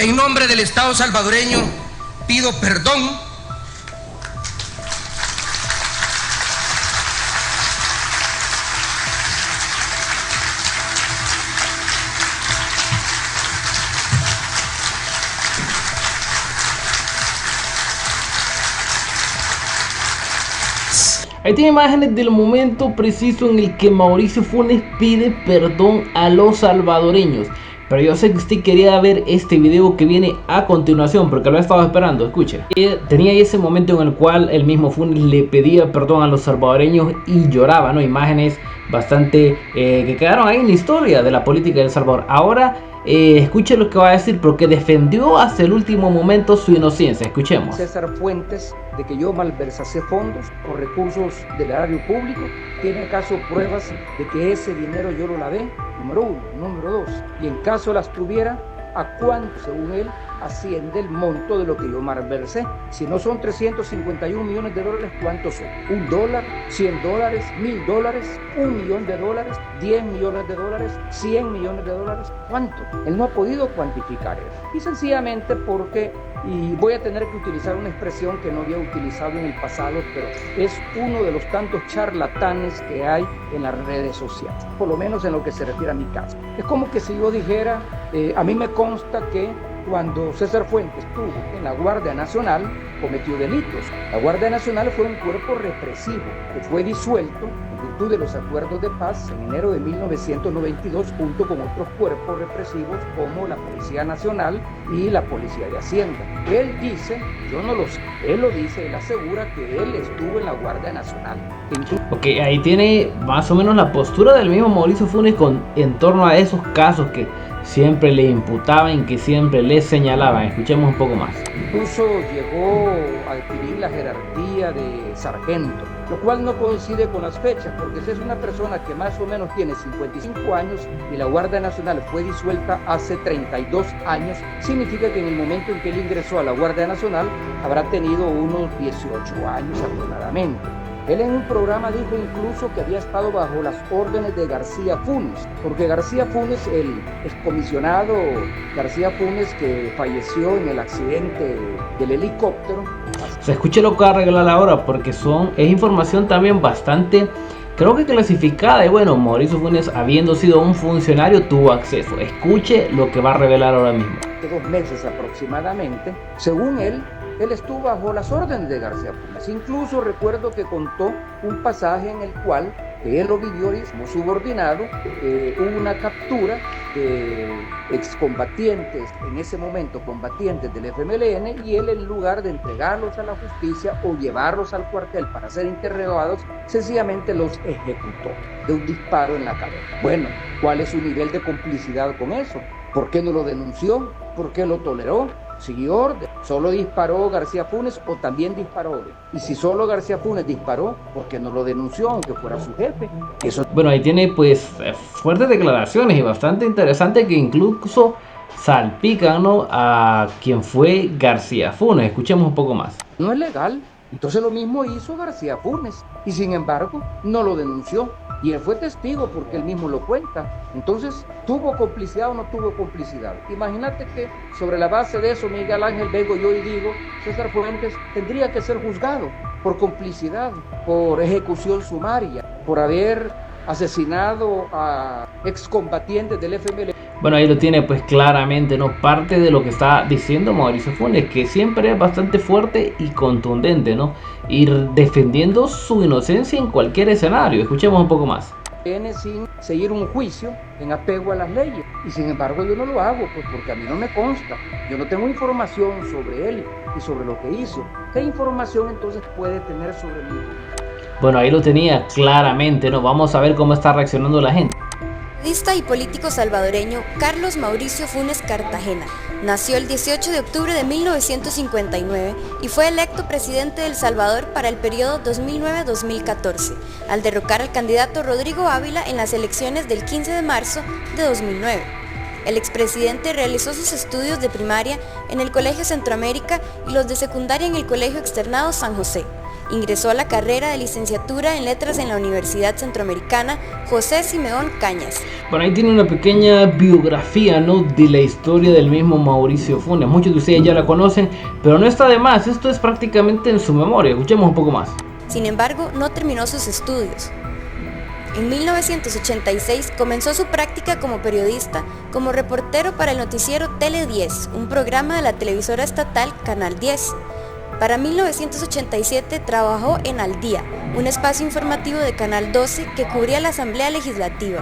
En nombre del Estado salvadoreño, pido perdón Ahí tiene imágenes del momento preciso en el que Mauricio Funes pide perdón a los salvadoreños. Pero yo sé que usted quería ver este video que viene a continuación, porque lo he estado esperando. Escuche. Tenía ahí ese momento en el cual el mismo Funes le pedía perdón a los salvadoreños y lloraba, ¿no? Imágenes bastante que quedaron ahí en la historia de la política de El Salvador. Ahora escuche lo que va a decir, porque defendió hasta el último momento su inocencia. Escuchemos. César Fuentes, de que yo malversé fondos o recursos del erario público, ¿tiene acaso pruebas de que ese dinero yo lo lavé? Número uno. Número dos, y en caso las tuviera, ¿a cuánto, según él, asciende el monto de lo que yo malversé? Si no son 351 millones de dólares, ¿cuántos son? ¿$1, $100, $1,000, $1 millón, $10 millones, $100 millones? ¿Cuánto? Él no ha podido cuantificar eso. Y sencillamente porque, y voy a tener que utilizar una expresión que no había utilizado en el pasado, pero es uno de los tantos charlatanes que hay en las redes sociales, por lo menos en lo que se refiere a mi caso. Es como que si yo dijera, a mí me consta que cuando César Fuentes estuvo en la Guardia Nacional, cometió delitos. La Guardia Nacional fue un cuerpo represivo que fue disuelto en virtud de los acuerdos de paz en enero de 1992, junto con otros cuerpos represivos como la Policía Nacional y la Policía de Hacienda. Él dice, yo no lo sé, él lo dice, él asegura que él estuvo en la Guardia Nacional. Ok, ahí tiene más o menos la postura del mismo Mauricio Funes en torno a esos casos que siempre le imputaban, que siempre le señalaban. Escuchemos un poco más. Incluso llegó a adquirir la jerarquía de sargento, lo cual no coincide con las fechas, porque si es una persona que más o menos tiene 55 años y la Guardia Nacional fue disuelta hace 32 años, significa que en el momento en que él ingresó a la Guardia Nacional habrá tenido unos 18 años aproximadamente. Él en un programa dijo incluso que había estado bajo las órdenes de García Funes, porque García Funes, el excomisionado García Funes, que falleció en el accidente del helicóptero. Se escuche lo que va a arreglar ahora, porque es información también bastante, creo que clasificada. Y bueno, Mauricio Funes, habiendo sido un funcionario, tuvo acceso. Escuche lo que va a revelar ahora mismo. De 2 meses aproximadamente, según él estuvo bajo las órdenes de García Funes. Incluso recuerdo que contó un pasaje en el cual él lo vivió como subordinado. Hubo una captura de excombatientes, en ese momento combatientes del FMLN, y él, en lugar de entregarlos a la justicia o llevarlos al cuartel para ser interrogados, sencillamente los ejecutó de un disparo en la cabeza. Bueno, ¿cuál es su nivel de complicidad con eso? ¿Por qué no lo denunció? ¿Por qué lo toleró? ¿Siguió orden? ¿Solo disparó García Funes o también disparó él? Y si solo García Funes disparó, ¿por qué no lo denunció aunque fuera su jefe? Eso... Bueno, ahí tiene pues fuertes declaraciones y bastante interesante, que incluso salpican, ¿no?, a quien fue García Funes. Escuchemos un poco más. No es legal. Entonces lo mismo hizo García Funes y sin embargo no lo denunció. Y él fue testigo porque él mismo lo cuenta. Entonces, ¿tuvo complicidad o no tuvo complicidad? Imagínate que sobre la base de eso, Miguel Ángel, vengo yo y digo, César Fuentes tendría que ser juzgado por complicidad, por ejecución sumaria, por haber asesinado a excombatientes del FMLN. Bueno, ahí lo tiene pues claramente, ¿no? Parte de lo que está diciendo Mauricio Funes, que siempre es bastante fuerte y contundente, ¿no? Ir defendiendo su inocencia en cualquier escenario. Escuchemos un poco más. Viene sin seguir un juicio en apego a las leyes, y sin embargo yo no lo hago, pues porque a mí no me consta, yo no tengo información sobre él y sobre lo que hizo. ¿Qué información entonces puede tener sobre mí? Bueno, ahí lo tenía claramente, ¿no? Vamos a ver cómo está reaccionando la gente. Periodista y político salvadoreño Carlos Mauricio Funes Cartagena nació el 18 de octubre de 1959 y fue electo presidente de El Salvador para el periodo 2009-2014, al derrocar al candidato Rodrigo Ávila en las elecciones del 15 de marzo de 2009. El expresidente realizó sus estudios de primaria en el Colegio Centroamérica y los de secundaria en el Colegio Externado San José. ingresó a la carrera de licenciatura en Letras en la Universidad Centroamericana José Simeón Cañas. Bueno, ahí tiene una pequeña biografía, ¿no?, de la historia del mismo Mauricio Funes. Muchos de ustedes ya la conocen, pero no está de más, esto es prácticamente en su memoria. Escuchemos un poco más. Sin embargo, no terminó sus estudios. En 1986 comenzó su práctica como periodista, como reportero para el noticiero Tele 10, un programa de la televisora estatal Canal 10. Para 1987 trabajó en Al Día, un espacio informativo de Canal 12 que cubría la Asamblea Legislativa.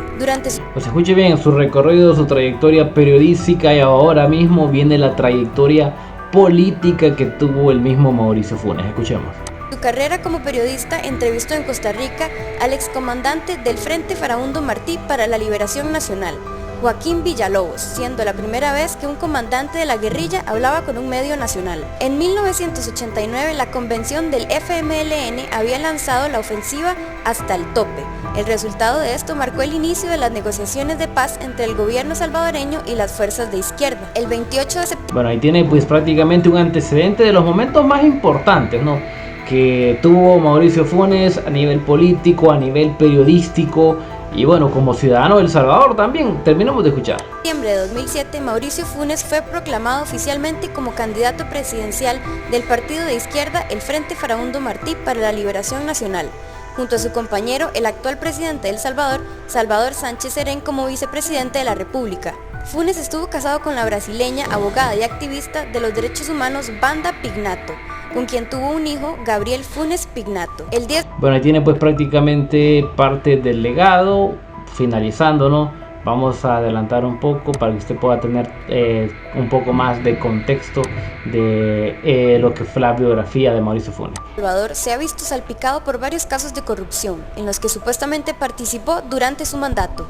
Pues escuche bien, su recorrido, su trayectoria periodística, y ahora mismo viene la trayectoria política que tuvo el mismo Mauricio Funes. Escuchemos. Su carrera como periodista entrevistó en Costa Rica al excomandante del Frente Farabundo Martí para la Liberación Nacional, Joaquín Villalobos, siendo la primera vez que un comandante de la guerrilla hablaba con un medio nacional. En 1989 la convención del FMLN había lanzado la ofensiva Hasta el Tope. El resultado de esto marcó el inicio de las negociaciones de paz entre el gobierno salvadoreño y las fuerzas de izquierda. El 28 de septiembre... Bueno, ahí tiene pues prácticamente un antecedente de los momentos más importantes, ¿no?, que tuvo Mauricio Funes a nivel político, a nivel periodístico y bueno, como ciudadano de El Salvador también. Terminamos de escuchar. En septiembre de 2007, Mauricio Funes fue proclamado oficialmente como candidato presidencial del partido de izquierda el Frente Farabundo Martí para la Liberación Nacional, junto a su compañero, el actual presidente de El Salvador, Salvador Sánchez Serén, como vicepresidente de la República. Funes estuvo casado con la brasileña, abogada y activista de los derechos humanos Wanda Pignato, con quien tuvo un hijo, Gabriel Funes Pignato. Bueno, ahí tiene pues prácticamente parte del legado, finalizando, ¿no? Vamos a adelantar un poco para que usted pueda tener un poco más de contexto de lo que fue la biografía de Mauricio Funes. El Salvador se ha visto salpicado por varios casos de corrupción, en los que supuestamente participó durante su mandato.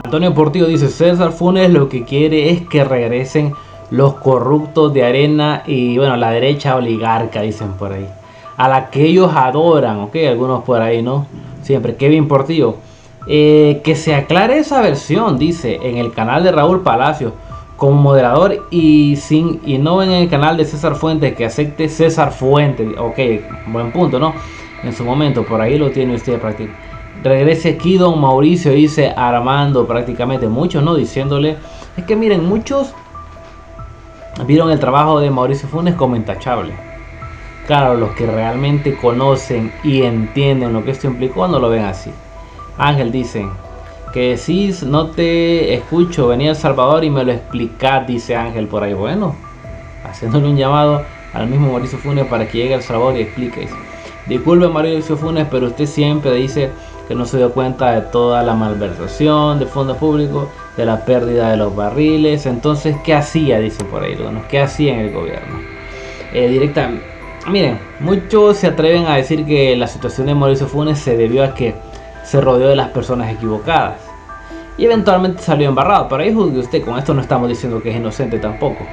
Antonio Portillo dice: César Funes lo que quiere es que regresen los corruptos de Arena y bueno, la derecha oligarca, dicen por ahí, a la que ellos adoran, ok, algunos por ahí, ¿no? Siempre. Kevin Portillo, que se aclare esa versión, dice, en el canal de Raúl Palacio como moderador y no en el canal de César Fuentes, que acepte César Fuentes. Ok, buen punto, ¿no? En su momento, por ahí lo tiene usted prácticamente. Regrese aquí don Mauricio, dice Armando, prácticamente muchos, ¿no? Diciéndole, es que miren, muchos vieron el trabajo de Mauricio Funes como intachable. Claro, los que realmente conocen y entienden lo que esto implicó no lo ven así. Ángel dice que si no te escucho, venía a El Salvador y me lo explicás, dice Ángel por ahí. Bueno, haciéndole un llamado al mismo Mauricio Funes para que llegue a El Salvador y explique. Disculpe Mauricio Funes, pero usted siempre dice que no se dio cuenta de toda la malversación de fondos públicos, de la pérdida de los barriles. Entonces, ¿qué hacía? Dicen por ahí, ¿no? ¿Qué hacía en el gobierno? Directamente, miren, muchos se atreven a decir que la situación de Mauricio Funes se debió a que se rodeó de las personas equivocadas y eventualmente salió embarrado. Pero ahí juzgue usted, con esto no estamos diciendo que es inocente tampoco.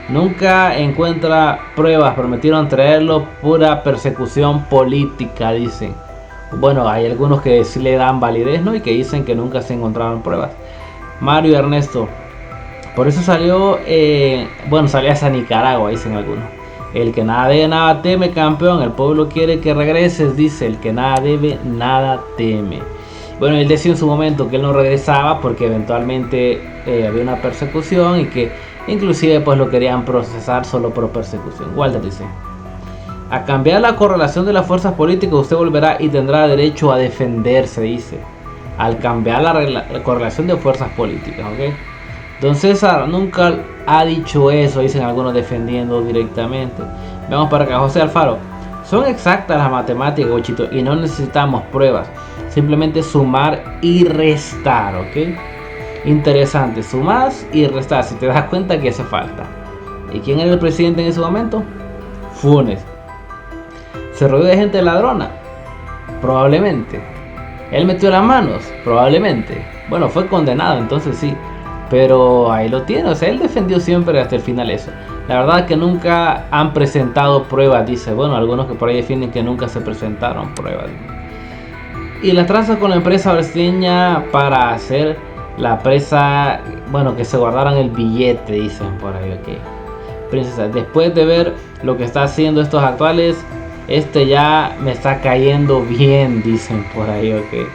Nunca encuentra pruebas, prometieron traerlo, pura persecución política, dicen. Bueno, hay algunos que sí le dan validez, ¿no? Y que dicen que nunca se encontraron pruebas. Mario Ernesto, por eso salió, salió hacia Nicaragua, dicen algunos. El que nada debe, nada teme, campeón. El pueblo quiere que regreses, dice. El que nada debe, nada teme. Bueno, él decía en su momento que él no regresaba porque eventualmente había una persecución y que inclusive pues lo querían procesar solo por persecución. Walter dice: a cambiar la correlación de las fuerzas políticas usted volverá y tendrá derecho a defenderse, dice. Al cambiar la correlación de fuerzas políticas, ¿ok? Don César nunca ha dicho eso, dicen algunos defendiendo directamente. Vamos para acá, José Alfaro. Son exactas las matemáticas, Gochito, y no necesitamos pruebas. Simplemente sumar y restar, ¿ok? Interesante, sumar y restar, si te das cuenta que hace falta. ¿Y quién era el presidente en ese momento? Funes. ¿Se rodeó de gente ladrona? Probablemente. ¿Él metió las manos? Probablemente. Bueno, fue condenado, entonces sí. Pero ahí lo tiene, o sea, él defendió siempre hasta el final eso. La verdad es que nunca han presentado pruebas, dice. Bueno, algunos que por ahí defienden que nunca se presentaron pruebas. Y la tranza con la empresa brasileña para hacer la presa, bueno, que se guardaran el billete, dicen por ahí, ok. Princesa, después de ver lo que está haciendo estos actuales, Este ya me está cayendo bien, dicen por ahí, ok.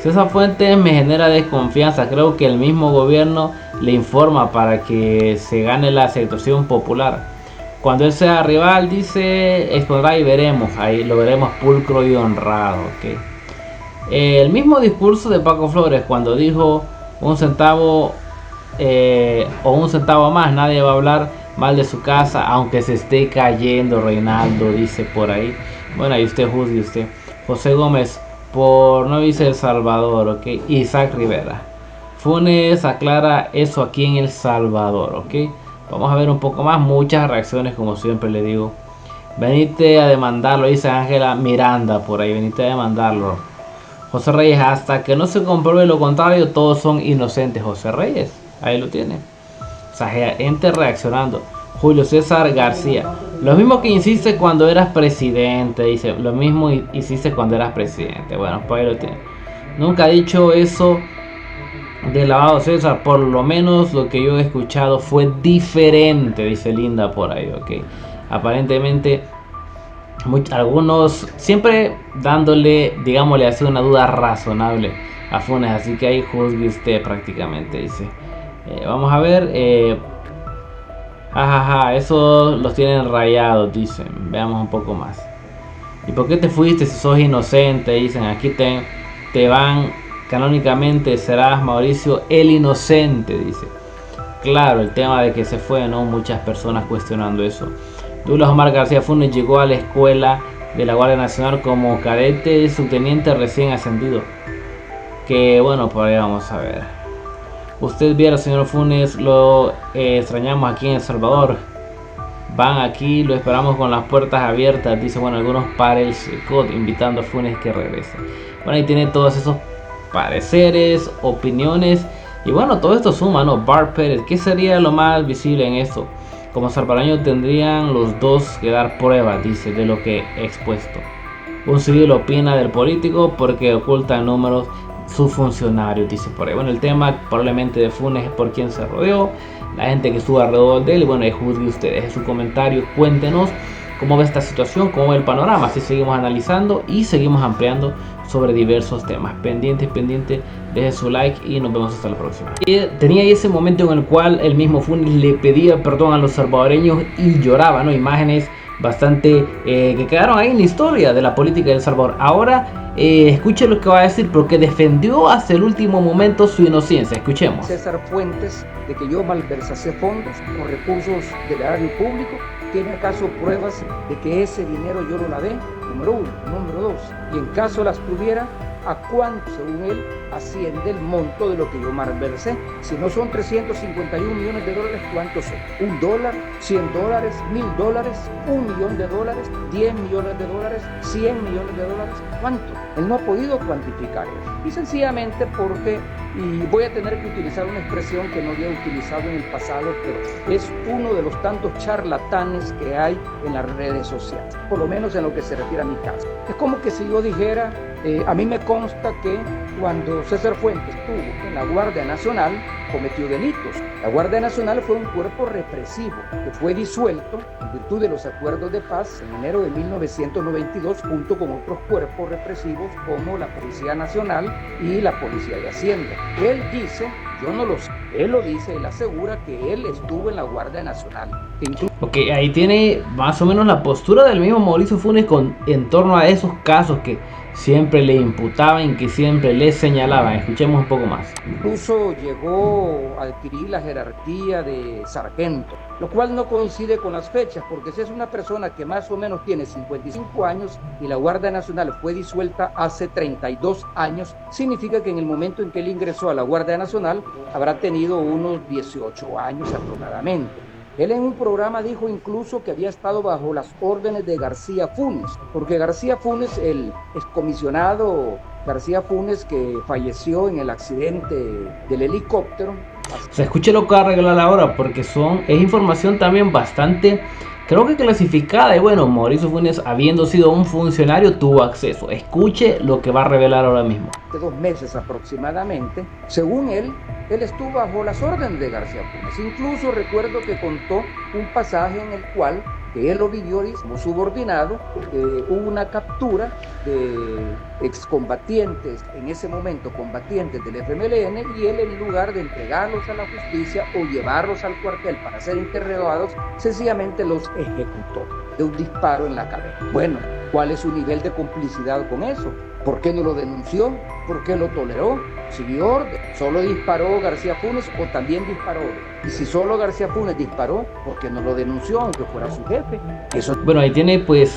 César Fuentes me genera desconfianza. Creo que el mismo gobierno le informa para que se gane la aceptación popular. Cuando él sea rival, dice, expondrá y veremos. Ahí lo veremos pulcro y honrado, ok. El mismo discurso de Paco Flores cuando dijo un centavo o un centavo más, nadie va a hablar mal de su casa aunque se esté cayendo. Reinaldo dice por ahí. Bueno, ahí usted juzgue usted. José Gómez, por no dice El Salvador, ok. Isaac Rivera, Funes aclara eso aquí en El Salvador, ok. Vamos a ver un poco más, muchas reacciones como siempre le digo. Venite a demandarlo, dice Ángela Miranda por ahí, venite a demandarlo. José Reyes, hasta que no se compruebe lo contrario, todos son inocentes. José Reyes, ahí lo tiene. O sea, gente reaccionando. Julio César García, lo mismo que insiste cuando eras presidente, dice, lo mismo hiciste cuando eras presidente. Bueno, pues ahí lo tiene. Nunca ha dicho eso de lavado César, por lo menos lo que yo he escuchado fue diferente, dice Linda por ahí, ok. Aparentemente algunos siempre dándole, digámosle así, una duda razonable a Funes, así que ahí juzgue usted prácticamente, dice. Vamos a ver, jajaja, esos los tienen rayados, dicen. Veamos un poco más. ¿Y por qué te fuiste si sos inocente? Dicen, aquí te van, canónicamente serás Mauricio el inocente, dice. Claro, el tema de que se fue, ¿no? Muchas personas cuestionando eso. Douglas Omar García Funes llegó a la escuela de la Guardia Nacional como cadete subteniente recién ascendido. Que bueno, por ahí vamos a ver. Usted viera, señor Funes, lo extrañamos aquí en El Salvador. Van aquí, lo esperamos con las puertas abiertas, dice, bueno, algunos pares invitando a Funes que regrese. Bueno, ahí tiene todos esos pareceres, opiniones. Y bueno, todo esto suma, ¿no? Bart Pérez, ¿qué sería lo más visible en esto? Como salvadoreños tendrían los dos que dar pruebas, dice, de lo que he expuesto. Un civil opina del político porque oculta números sus funcionarios, dice por ahí. Bueno, el tema probablemente de Funes es por quien se rodeó, la gente que estuvo alrededor de él. Y bueno, juzgue ustedes, deje su comentario, cuéntenos cómo ve esta situación, cómo ve el panorama. Así seguimos analizando y seguimos ampliando sobre diversos temas. Pendiente, deje su like y nos vemos hasta la próxima. Y tenía ahí ese momento en el cual el mismo Funes le pedía perdón a los salvadoreños y lloraba, ¿no? Imágenes bastante que quedaron ahí en la historia de la política de El Salvador. Ahora escuche lo que va a decir, porque defendió hasta el último momento su inocencia. Escuchemos. César Fuentes, de que yo malversé fondos con recursos del erario público, ¿tiene acaso pruebas de que ese dinero yo lo lavé? Número uno. Número dos, y en caso las tuviera, ¿a cuánto, según él, asciende el monto de lo que yo malversé? Si no son 351 millones de dólares, ¿cuántos son? ¿$1? ¿$100? $1,000? $1 millón de dólares? ¿10 millones de dólares? ¿100 millones de dólares? ¿Cuánto? Él no ha podido cuantificar eso. Y sencillamente porque, y voy a tener que utilizar una expresión que no había utilizado en el pasado, pero es uno de los tantos charlatanes que hay en las redes sociales, por lo menos en lo que se refiere a mi caso. Es como que si yo dijera, a mí me consta que cuando César Fuentes estuvo en la Guardia Nacional, cometió delitos. La Guardia Nacional fue un cuerpo represivo que fue disuelto en virtud de los acuerdos de paz en enero de 1992, junto con otros cuerpos represivos como la Policía Nacional y la Policía de Hacienda. Él dice, yo no lo sé, él lo dice, él asegura que él estuvo en la Guardia Nacional. Ok, ahí tiene más o menos la postura del mismo Mauricio Funes en torno a esos casos que siempre le imputaban, que siempre le señalaban. Escuchemos un poco más. Incluso llegó a adquirir la jerarquía de sargento, lo cual no coincide con las fechas, porque si es una persona que más o menos tiene 55 años y la Guardia Nacional fue disuelta hace 32 años, significa que en el momento en que él ingresó a la Guardia Nacional habrá tenido unos 18 años aproximadamente. Él en un programa dijo incluso que había estado bajo las órdenes de García Funes, porque García Funes, el excomisionado García Funes, que falleció en el accidente del helicóptero. Se escuche lo que va a arreglar ahora, porque es información también bastante, creo que clasificada. Y bueno, Mauricio Funes, habiendo sido un funcionario, tuvo acceso. Escuche lo que va a revelar ahora mismo. De 2 meses aproximadamente, según él estuvo bajo las órdenes de García Funes. Incluso recuerdo que contó un pasaje en el cual que él lo vivió como subordinado. Hubo una captura de excombatientes, en ese momento combatientes del FMLN, y él, en lugar de entregarlos a la justicia o llevarlos al cuartel para ser interrogados, sencillamente los ejecutó de un disparo en la cabeza. Bueno, ¿cuál es su nivel de complicidad con eso? ¿Por qué no lo denunció? ¿Por qué lo toleró? ¿Siguió orden? ¿Solo disparó García Funes o también disparó? Y si solo García Funes disparó, ¿por qué no lo denunció aunque fuera su jefe? Eso... Bueno, ahí tiene pues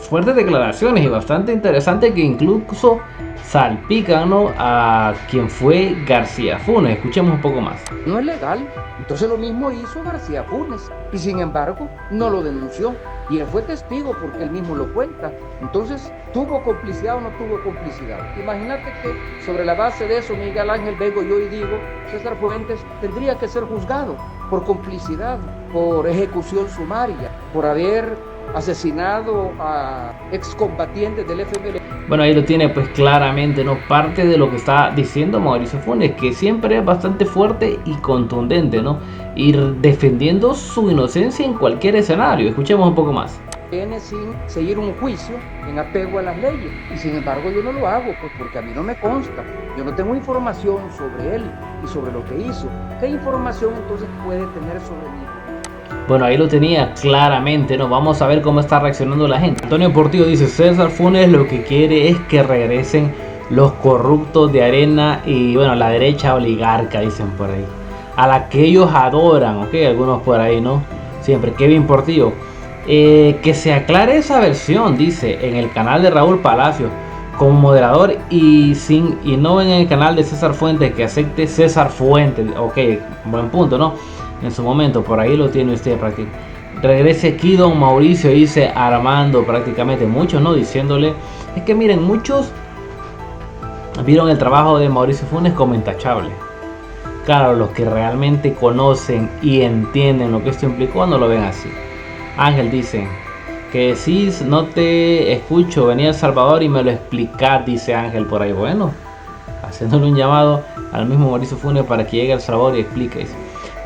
fuertes declaraciones y bastante interesante, que incluso salpican, ¿no?, a quien fue García Funes. Escuchemos un poco más. No es legal. Entonces lo mismo hizo García Funes y sin embargo no lo denunció. Y él fue testigo porque él mismo lo cuenta. Entonces, ¿tuvo complicidad o no tuvo complicidad? Imagínate que sobre la base de eso, Miguel Ángel, vengo yo y digo, César Fuentes tendría que ser juzgado por complicidad, por ejecución sumaria, por haber asesinado a excombatientes del FMLN. Bueno, ahí lo tiene pues claramente, ¿no?, parte de lo que está diciendo Mauricio Funes, que siempre es bastante fuerte y contundente, ¿no?, ir defendiendo su inocencia en cualquier escenario. Escuchemos un poco más. Sin seguir un juicio en apego a las leyes, y sin embargo yo no lo hago, pues porque a mí no me consta, yo no tengo información sobre él y sobre lo que hizo. ¿Qué información entonces puede tener sobre mí? Bueno, ahí lo tenía claramente, ¿no? Vamos a ver cómo está reaccionando la gente. Antonio Portillo dice: César Funes lo que quiere es que regresen los corruptos de Arena y, bueno, la derecha oligarca, dicen por ahí, a la que ellos adoran, ¿ok? Algunos por ahí, ¿no? Siempre. Kevin Portillo, que se aclare esa versión, dice, en el canal de Raúl Palacios como moderador y no en el canal de César Fuentes, que acepte César Fuentes. Ok, buen punto, ¿no? En su momento, por ahí lo tiene usted prácticamente. Regrese aquí don Mauricio, dice Armando, prácticamente muchos, ¿no? Diciéndole, es que miren, muchos vieron el trabajo de Mauricio Funes como intachable. Claro, los que realmente conocen y entienden lo que esto implicó no lo ven así. Ángel dice que si no te escucho, venía a El Salvador y me lo explicás, dice Ángel por ahí. Bueno, haciéndole un llamado al mismo Mauricio Funes para que llegue a El Salvador y explique. Dice: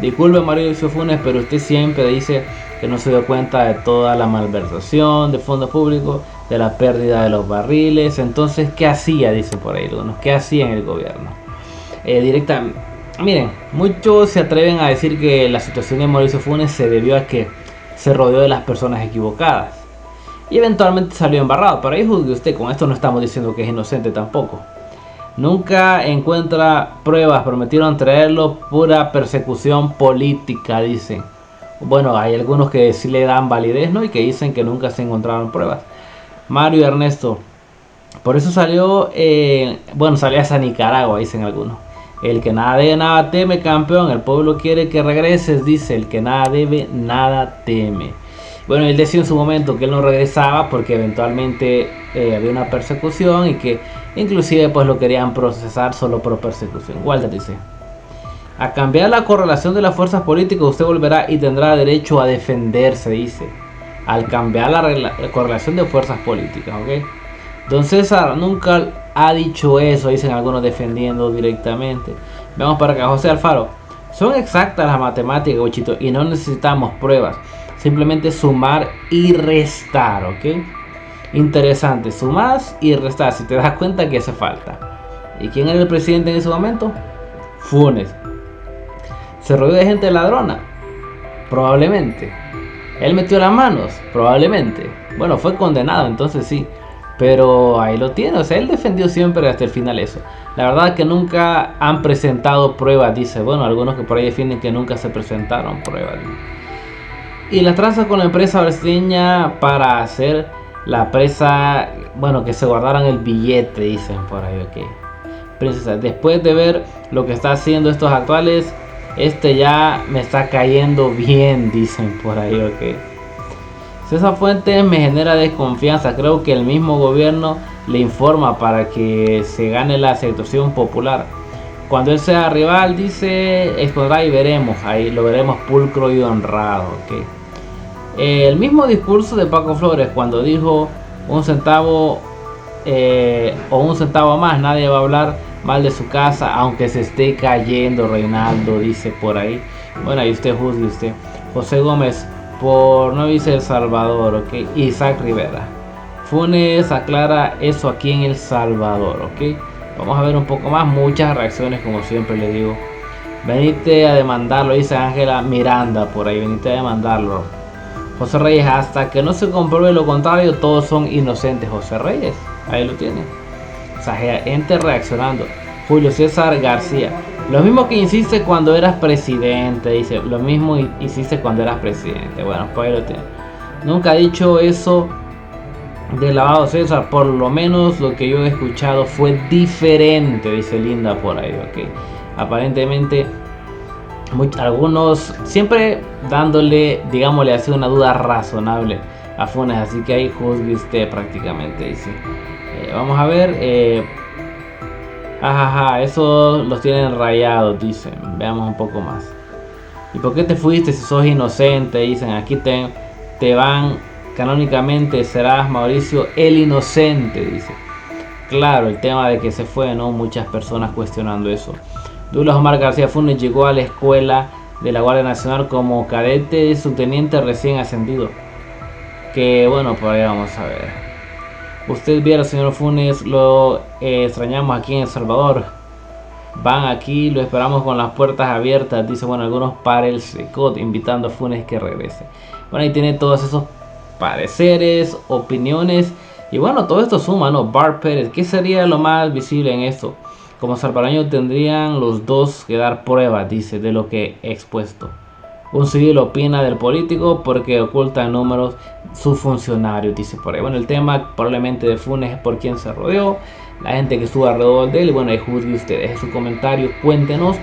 disculpe Mauricio Funes, pero usted siempre dice que no se dio cuenta de toda la malversación de fondos públicos, de la pérdida de los barriles. Entonces, ¿qué hacía? Dice por ahí algunos. ¿Qué hacía en el gobierno? Directamente, miren, muchos se atreven a decir que la situación de Mauricio Funes se debió a que se rodeó de las personas equivocadas y eventualmente salió embarrado. Pero ahí juzgue usted, con esto no estamos diciendo que es inocente tampoco. Nunca encuentra pruebas, prometieron traerlo, pura persecución política, dicen. Bueno, hay algunos que sí le dan validez, ¿no?, y que dicen que nunca se encontraron pruebas. Mario Ernesto, por eso salió, salió hasta Nicaragua, dicen algunos. El que nada debe, nada teme, campeón. El pueblo quiere que regreses, dice. El que nada debe, nada teme. Bueno, él decía en su momento que él no regresaba porque eventualmente había una persecución y que inclusive pues lo querían procesar solo por persecución. Walter dice: a cambiar la correlación de las fuerzas políticas usted volverá y tendrá derecho a defenderse, dice. Al cambiar la correlación de fuerzas políticas, ¿ok? Don César nunca ha dicho eso, dicen algunos defendiendo directamente. Vamos para acá. José Alfaro: son exactas las matemáticas, Gochito, y no necesitamos pruebas. Simplemente sumar y restar, ¿ok? Interesante, sumás y restás, si te das cuenta que hace falta. ¿Y quién era el presidente en ese momento? Funes. ¿Se rodeó de gente ladrona? Probablemente. ¿Él metió las manos? Probablemente. Bueno, fue condenado, entonces sí. Pero ahí lo tiene, o sea, él defendió siempre hasta el final eso. La verdad que nunca han presentado pruebas, dice. Bueno, algunos que por ahí defienden que nunca se presentaron pruebas. Y las tranzas con la empresa brasileña para hacer la presa, bueno, que se guardaran el billete, dicen por ahí, ok. Princesa, después de ver lo que está haciendo estos actuales, ya me está cayendo bien, dicen por ahí, ok. César Fuentes me genera desconfianza. Creo que el mismo gobierno le informa para que se gane la aceptación popular. Cuando él sea rival, dice, expondrá y veremos. Ahí lo veremos pulcro y honrado. ¿Okay? El mismo discurso de Paco Flores cuando dijo un centavo o un centavo más, nadie va a hablar mal de su casa aunque se esté cayendo, Reinaldo, dice por ahí. Bueno, ahí usted juzgue usted. José Gómez: por no dice El Salvador, ok. Isaac Rivera. Funes aclara eso aquí en El Salvador, ok. Vamos a ver un poco más, muchas reacciones como siempre le digo. Venite a demandarlo, dice Ángela Miranda por ahí, venite a demandarlo. José Reyes, hasta que no se compruebe lo contrario, todos son inocentes. José Reyes, ahí lo tiene. O sea, gente reaccionando. Julio César García, lo mismo que hiciste cuando eras presidente, dice, lo mismo hiciste cuando eras presidente. Bueno, pues ahí lo tiene. Nunca he dicho eso de lavado, César, por lo menos lo que yo he escuchado fue diferente, dice Linda por ahí, ok. Aparentemente algunos siempre dándole, digámosle así, una duda razonable a Funes, así que ahí juzgue usted prácticamente, dice. Vamos a ver, ajaja, esos los tienen rayados, dicen. Veamos un poco más. ¿Y por qué te fuiste si sos inocente? Dicen, aquí te van. Canónicamente serás Mauricio el Inocente, dice. Claro, el tema de que se fue, ¿no? Muchas personas cuestionando eso. Douglas Omar García Funes llegó a la escuela de la Guardia Nacional como cadete subteniente recién ascendido. Que bueno, por ahí vamos a ver. Usted viera, señor Funes, lo extrañamos aquí en El Salvador. Van aquí, lo esperamos con las puertas abiertas, dice, bueno, algunos para el SECOT, invitando a Funes que regrese. Bueno, ahí tiene todos esos pareceres, opiniones, y bueno, todo esto suma, ¿no? Bart Pérez, ¿qué sería lo más visible en esto? Como salvadoreños tendrían los dos que dar pruebas, dice, de lo que he expuesto. Un civil opina del político porque oculta en números sus funcionarios, dice por ahí. Bueno, el tema probablemente de Funes es por quien se rodeó, la gente que estuvo alrededor de él, y bueno, ahí juzgue ustedes. En sus comentarios cuéntenos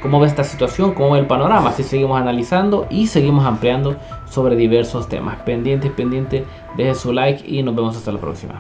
cómo ve esta situación, cómo ve el panorama, así seguimos analizando y seguimos ampliando sobre diversos temas. Pendiente, deje su like y nos vemos hasta la próxima.